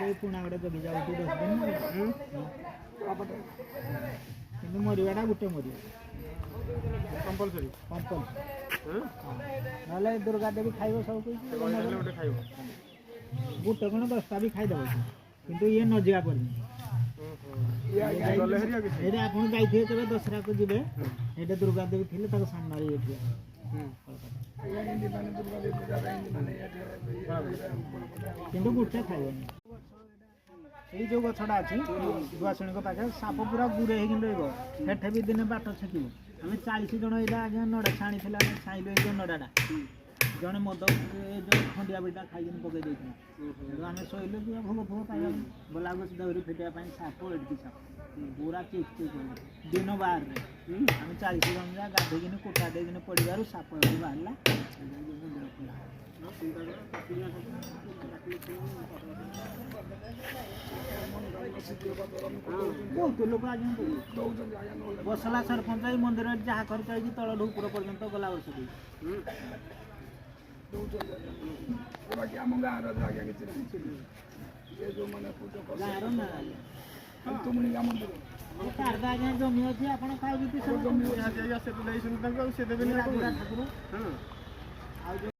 कोई पुणा गोटे जगि जाऊँ 10 दिन कि मरवाटा गोटे मर कंपलसरी ना दुर्गा देवी खाइब सब गोटे कौन 10टा भी खाईदेव कि ये न जा पर आप जाइए दशहरा को जी ये दुर्गा देवी थी सामने कि गोटे खाइबनी ये जो गछटा अच्छी दुआशुणी पाखे साप पूरा गुरे होठे भी दिने बाट छेकिब आम 40 जन यहाँ आज्ञा नड़ा छाणी छाइल ये नड़ाटा जड़े मद जो खंडिया बिटा खाई पकई देते आम शोले भोग भोग पाइबा गला दौरी फिटाई साप एडकी साप पूरा चिक चिक दिन बाहर आम 40 जन जा गाधेकिन कोटा देकिन पड़ार साप बाहर बहुत लोग आज्ञा बसला सरपंच मंदिर जहाँ कर तल ढुपुर पर्यंत गला वर्ष आज्ञा जमी अच्छी आप खाई ठाकुर